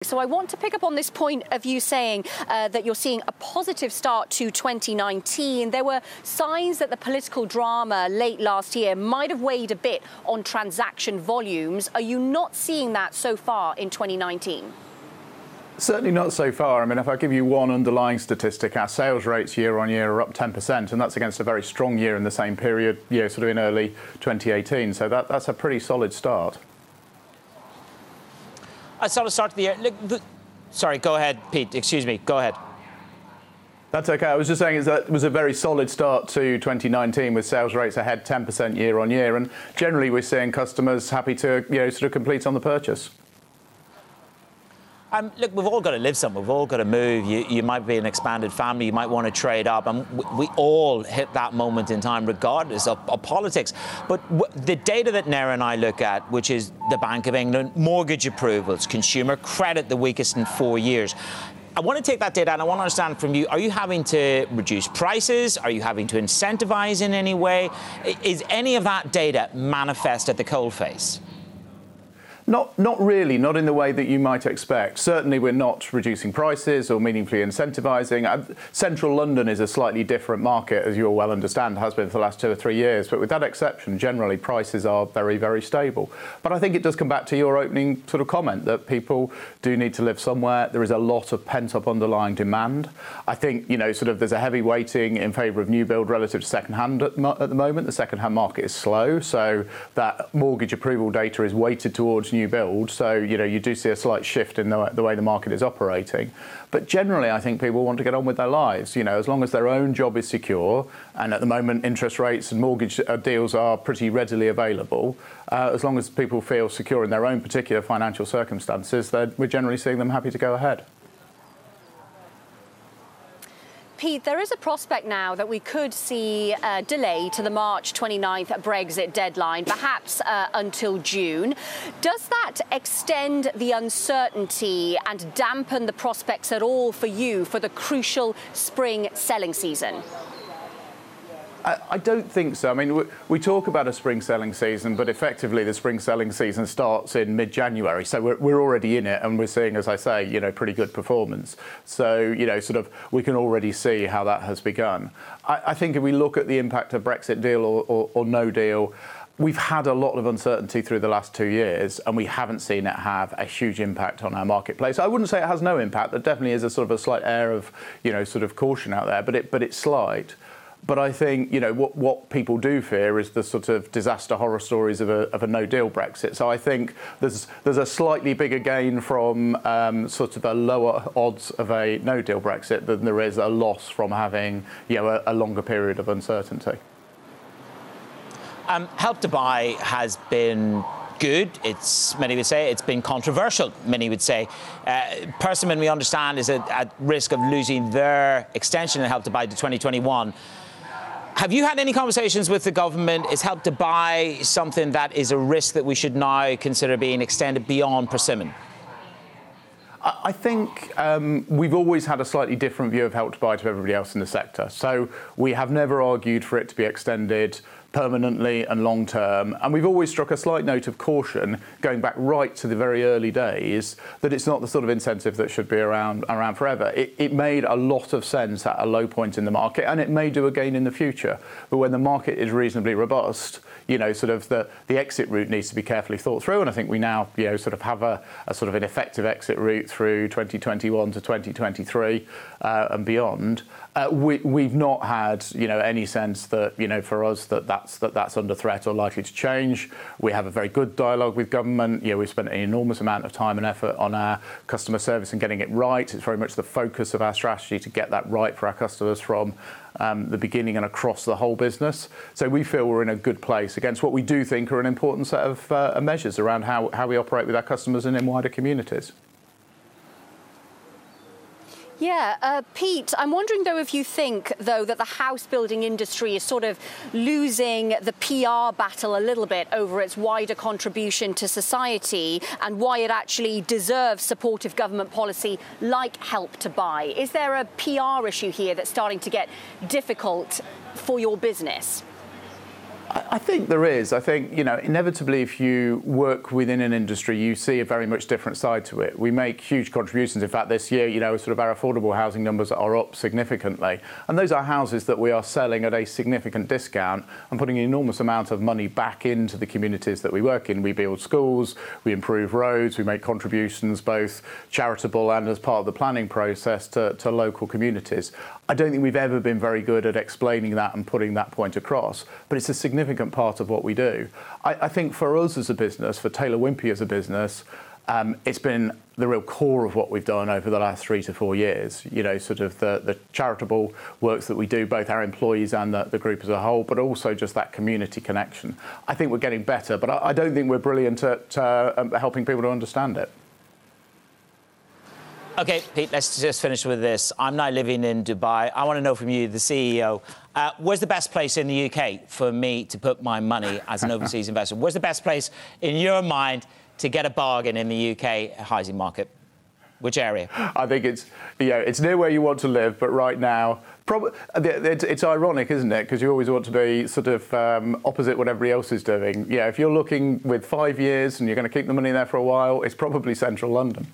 So I want to pick up on this point of you saying that you're seeing a positive start to 2019. There were signs that the political drama late last year might have weighed a bit on transaction volumes. Are you not seeing that so far in 2019? Certainly not so far. I mean, if I give you one underlying statistic, our sales rates year on year are up 10%, and that's against a very strong year in the same period, sort of in early 2018. So that's a pretty solid start. I sort of start the year. Sorry, go ahead, Pete. Excuse me. Go ahead. That's OK. I was just saying that it was a very solid start to 2019 with sales rates ahead 10% year on year. And generally, we're seeing customers happy to sort of complete on the purchase. Look, we've all got to live somewhere. We've all got to move. You might be an expanded family. You might want to trade up. And we all hit that moment in time, regardless of politics. But the data that Nera and I look at, which is the Bank of England, mortgage approvals, consumer credit, the weakest in 4 years. I want to take that data and I want to understand from you, are you having to reduce prices? Are you having to incentivize in any way? Is any of that data manifest at the coalface? Not really, not in the way that you might expect. Certainly we're not reducing prices or meaningfully incentivising. Central London is a slightly different market, as you all well understand, has been for the last 2 or 3 years. But with that exception, generally prices are very, very stable. But I think it does come back to your opening sort of comment that people do need to live somewhere. There is a lot of pent-up underlying demand. I think, sort of there's a heavy weighting in favour of new build relative to second-hand at the moment. The second-hand market is slow, so that mortgage approval data is weighted towards new build, so you do see a slight shift in the way the market is operating. But generally, I think people want to get on with their lives. As long as their own job is secure, and at the moment interest rates and mortgage deals are pretty readily available. As long as people feel secure in their own particular financial circumstances, then we're generally seeing them happy to go ahead. Pete, there is a prospect now that we could see a delay to the March 29th Brexit deadline, perhaps until June. Does that extend the uncertainty and dampen the prospects at all for you for the crucial spring selling season? I don't think so. I mean, we talk about a spring selling season, but effectively the spring selling season starts in mid-January. So we're already in it and we're seeing, as I say, pretty good performance. So, sort of we can already see how that has begun. I think if we look at the impact of Brexit deal or no deal, we've had a lot of uncertainty through the last 2 years and we haven't seen it have a huge impact on our marketplace. I wouldn't say it has no impact. There definitely is a sort of a slight air of, sort of caution out there, but it's slight. But I think, what people do fear is the sort of disaster horror stories of a no-deal Brexit. So I think there's a slightly bigger gain from sort of a lower odds of a no-deal Brexit than there is a loss from having, a longer period of uncertainty. Help to Buy has been good. Many would say it's been controversial. Many would say Persimmon, we understand, is at risk of losing their extension in Help to Buy to 2021. Have you had any conversations with the government? Is Help to Buy something that is a risk that we should now consider being extended beyond Persimmon? I think we've always had a slightly different view of Help to Buy to everybody else in the sector. So we have never argued for it to be extended permanently and long term. And we've always struck a slight note of caution, going back right to the very early days, that it's not the sort of incentive that should be around forever. It made a lot of sense at a low point in the market, and it may do again in the future. But when the market is reasonably robust, sort of the exit route needs to be carefully thought through. And I think we now, sort of have a sort of an effective exit route through 2021 to 2023 and beyond. We've not had, any sense that, for us that's under threat or likely to change. We have a very good dialogue with government. We've spent an enormous amount of time and effort on our customer service and getting it right. It's very much the focus of our strategy to get that right for our customers from the beginning and across the whole business. So we feel we're in a good place against what we do think are an important set of measures around how we operate with our customers and in wider communities. Yeah, Pete, I'm wondering, though, if you think, though, that the house building industry is sort of losing the PR battle a little bit over its wider contribution to society and why it actually deserves supportive government policy like Help to Buy. Is there a PR issue here that's starting to get difficult for your business? I think there is. I think, inevitably, if you work within an industry, you see a very much different side to it. We make huge contributions. In fact, this year, sort of our affordable housing numbers are up significantly. And those are houses that we are selling at a significant discount and putting an enormous amount of money back into the communities that we work in. We build schools, we improve roads, we make contributions, both charitable and as part of the planning process to local communities. I don't think we've ever been very good at explaining that and putting that point across, but it's a significant part of what we do. I think for us as a business, for Taylor Wimpey as a business, it's been the real core of what we've done over the last 3 to 4 years. Sort of the charitable works that we do, both our employees and the group as a whole, but also just that community connection. I think we're getting better, but I don't think we're brilliant at helping people to understand it. OK, Pete, let's just finish with this. I'm now living in Dubai. I want to know from you, the CEO, where's the best place in the UK for me to put my money as an overseas investor? Where's the best place, in your mind, to get a bargain in the UK housing market? Which area? I think it's near where you want to live, but right now, it's ironic, isn't it? Because you always want to be sort of opposite what everybody else is doing. If you're looking with 5 years and you're going to keep the money there for a while, it's probably central London.